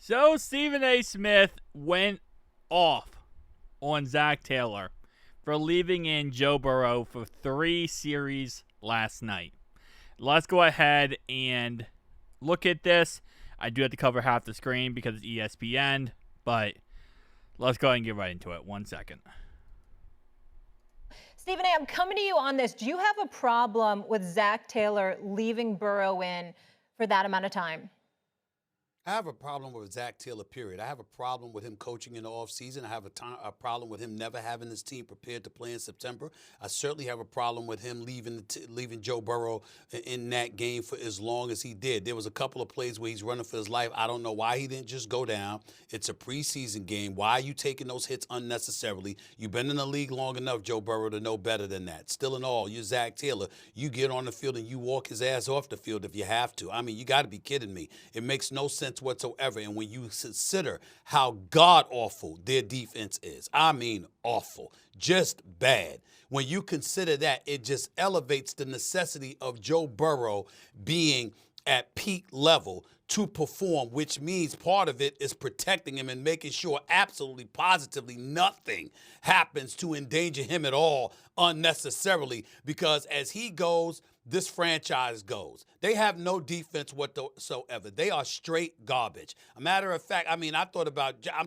So Stephen A. Smith went off on Zac Taylor for leaving in Joe Burrow for 3 series last night. Let's go ahead and look at this. I do have to cover half the screen because it's ESPN, but let's go ahead and get right into it. 1 second. Stephen A., I'm coming to you on this. Do you have a problem with Zac Taylor leaving Burrow in for that amount of time? I have a problem with Zac Taylor, period. I have a problem with him coaching in the offseason. I have a problem with him never having his team prepared to play in September. I certainly have a problem with him leaving Joe Burrow in that game for as long as he did. There was a couple of plays where he's running for his life. I don't know why he didn't just go down. It's a preseason game. Why are you taking those hits unnecessarily? You've been in the league long enough, Joe Burrow, to know better than that. Still in all, you're Zac Taylor. You get on the field and you walk his ass off the field if you have to. I mean, you got to be kidding me. It makes no sense whatsoever. And when you consider how god-awful their defense is, I mean awful, just bad. When you consider that, it just elevates the necessity of Joe Burrow being at peak level to perform, which means part of it is protecting him and making sure absolutely positively nothing happens to endanger him at all unnecessarily, because as he goes, this franchise goes. They have no defense whatsoever. They are straight garbage. A matter of fact, I'm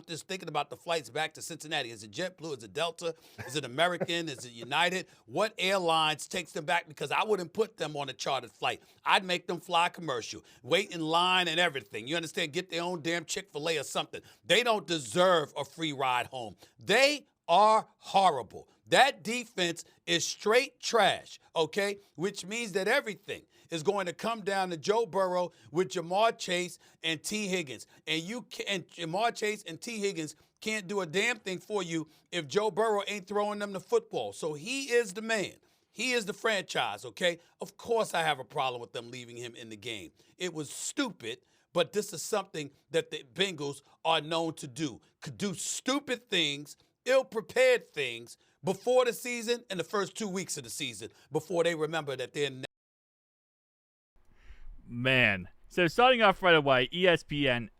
just thinking about the flights back to Cincinnati. Is it JetBlue? Is it Delta? Is it American? Is it United? What airlines takes them back? Because I wouldn't put them on a chartered flight. I'd make them fly commercial, wait in line and everything. You understand? Get their own damn Chick-fil-A or something. They don't deserve a free ride home. They are horrible. That defense is straight trash, okay? Which means that everything is going to come down to Joe Burrow with Jamar Chase and T. Higgins. And Jamar Chase and T. Higgins can't do a damn thing for you if Joe Burrow ain't throwing them the football. So he is the man. He is the franchise, okay? Of course I have a problem with them leaving him in the game. It was stupid, but this is something that the Bengals are known to do. Could do stupid things, ill-prepared things, before the season and the first 2 weeks of the season before they remember that they're Man. So starting off right away, ESPN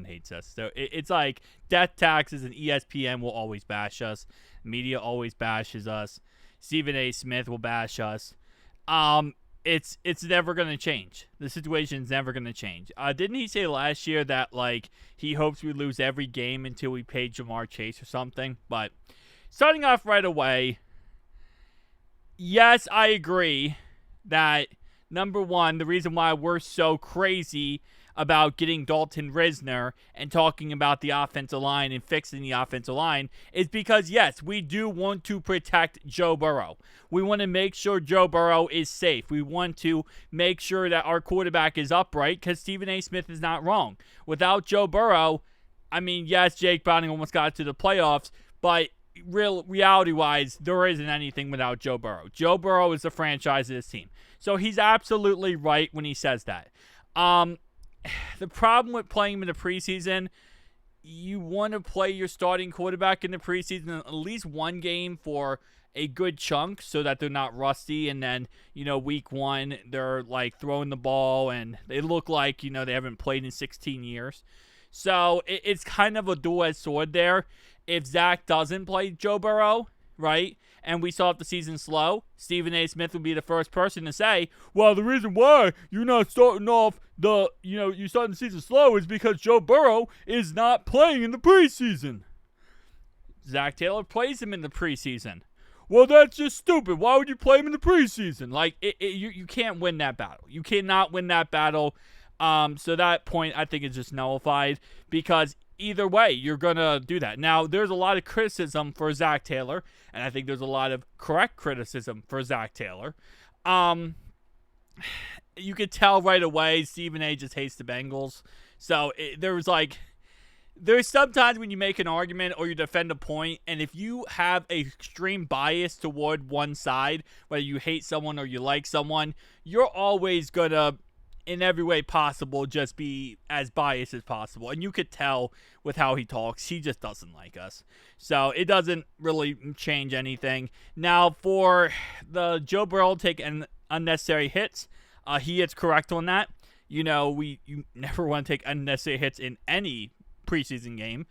hates us. So it's like death taxes and ESPN will always bash us. Media always bashes us. Stephen A. Smith will bash us. It's never going to change. The situation's never going to change. Didn't he say last year that like he hopes we lose every game until we pay Jamar Chase or something? But starting off right away, yes, I agree that, number one, the reason why we're so crazy about getting DALTON RISNER and talking about the offensive line and fixing the offensive line is because, yes, we do want to protect Joe Burrow. We want to make sure Joe Burrow is safe. We want to make sure that our quarterback is upright because Stephen A. Smith is not wrong. Without Joe Burrow, I mean, yes, Jake Browning almost got to the playoffs, but reality-wise, there isn't anything without Joe Burrow. Joe Burrow is the franchise of this team. So he's absolutely right when he says that. The problem with playing him in the preseason, you want to play your starting quarterback in the preseason at least one game for a good chunk so that they're not rusty, and then, week one, they're like throwing the ball and they look like, they haven't played in 16 years. So it's kind of a dual-edged sword there. If Zach doesn't play Joe Burrow, right, and we start the season slow, Stephen A. Smith would be the first person to say, well, the reason why you're not starting off you're starting the season slow is because Joe Burrow is not playing in the preseason. Zac Taylor plays him in the preseason. Well, that's just stupid. Why would you play him in the preseason? Like, you can't win that battle. You cannot win that battle. So that point, I think, is just nullified because either way, you're going to do that. Now, there's a lot of criticism for Zac Taylor, and I think there's a lot of correct criticism for Zac Taylor. You could tell right away Stephen A. just hates the Bengals. So there's sometimes when you make an argument or you defend a point, and if you have an extreme bias toward one side, whether you hate someone or you like someone, you're always going to, in every way possible, just be as biased as possible. And you could tell with how he talks, he just doesn't like us. So it doesn't really change anything. Now, for the Joe Burrow taking unnecessary hits, he is correct on that. you never want to take unnecessary hits in any preseason game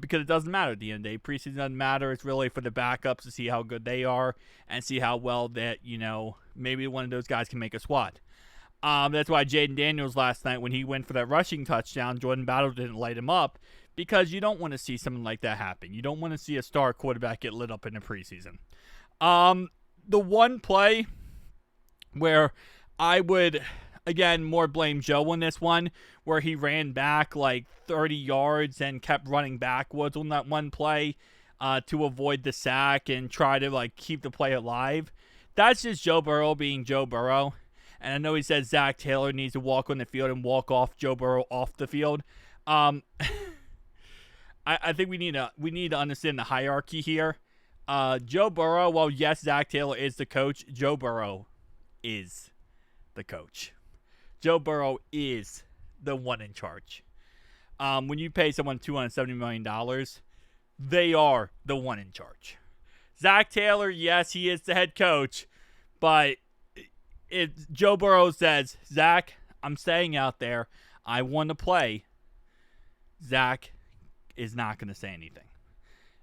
because it doesn't matter at the end of the day. Preseason doesn't matter. It's really for the backups to see how good they are and see how well that, maybe one of those guys can make a squad. That's why Jaden Daniels last night, when he went for that rushing touchdown, Jordan Battle didn't light him up because you don't want to see something like that happen. You don't want to see a star quarterback get lit up in the preseason. The one play where I would, again, more blame Joe on this one, where he ran back like 30 yards and kept running backwards on that one play to avoid the sack and try to keep the play alive. That's just Joe Burrow being Joe Burrow. And I know he says Zac Taylor needs to walk on the field and walk off Joe Burrow off the field. I think we need to understand the hierarchy here. Joe Burrow, well, yes, Zac Taylor is the coach. Joe Burrow is the coach. Joe Burrow is the one in charge. When you pay someone $270 million, they are the one in charge. Zac Taylor, yes, he is the head coach, but if Joe Burrow says, Zach, I'm staying out there, I want to play, Zach is not going to say anything.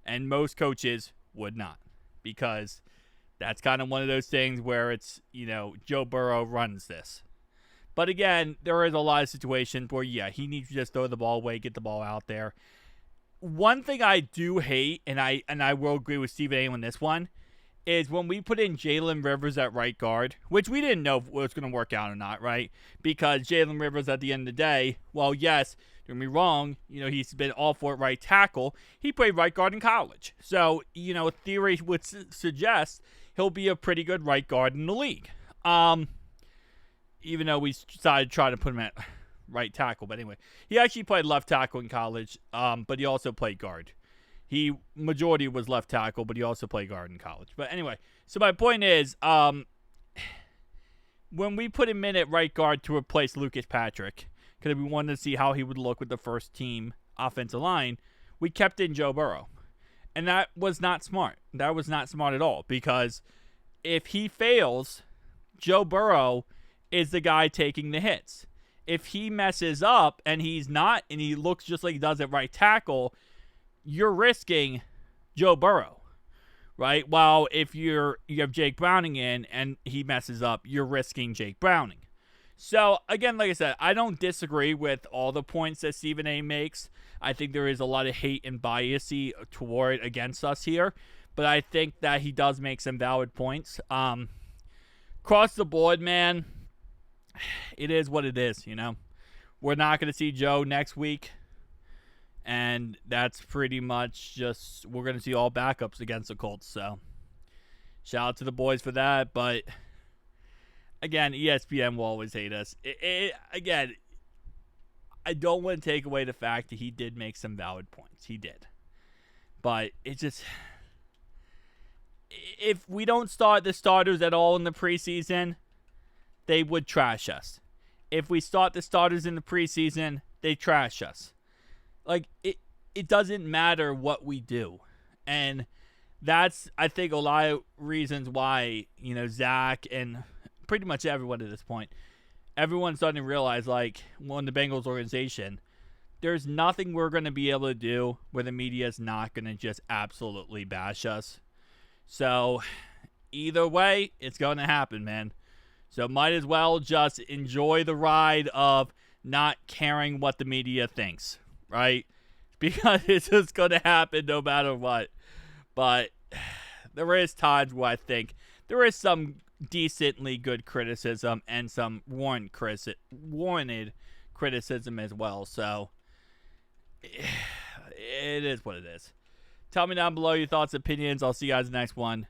And most coaches would not, because that's kind of one of those things where it's, Joe Burrow runs this. But again, there is a lot of situations where, yeah, he needs to just throw the ball away, get the ball out there. One thing I do hate, and I will agree with Stephen A on this one, is when we put in Jalen Rivers at right guard, which we didn't know if it was going to work out or not, right? Because Jalen Rivers, at the end of the day, well, yes, don't get me wrong, he's been awful at right tackle. He played right guard in college. So, theory would suggest he'll be a pretty good right guard in the league. Even though we decided to try to put him at right tackle. But anyway, he actually played left tackle in college, but he also played guard. Majority was left tackle, but he also played guard in college. But anyway, so my point is, when we put him in at right guard to replace Lucas Patrick, because we wanted to see how he would look with the first team offensive line, we kept in Joe Burrow. And that was not smart. That was not smart at all, because if he fails, Joe Burrow is the guy taking the hits. If he messes up and he's not, and he looks just like he does at right tackle, you're risking Joe Burrow, right? While if you have Jake Browning in and he messes up, you're risking Jake Browning. So, again, like I said, I don't disagree with all the points that Stephen A makes. I think there is a lot of hate and bias against us here, but I think that he does make some valid points. Across the board, man, it is what it is, We're not going to see Joe next week. And that's pretty much just, we're going to see all backups against the Colts. So, shout out to the boys for that. But, again, ESPN will always hate us. Again, I don't want to take away the fact that he did make some valid points. He did. But it just, if we don't start the starters at all in the preseason, they would trash us. If we start the starters in the preseason, they trash us. It doesn't matter what we do. And that's, I think, a lot of reasons why, Zach and pretty much everyone at this point, everyone's starting to realize, when the Bengals organization, there's nothing we're going to be able to do where the media is not going to just absolutely bash us. So, either way, it's going to happen, man. So, might as well just enjoy the ride of not caring what the media thinks. Right? Because it's just going to happen no matter what. But there is times where I think there is some decently good criticism and some warranted criticism as well. So it is what it is. Tell me down below your thoughts and opinions. I'll see you guys in the next one.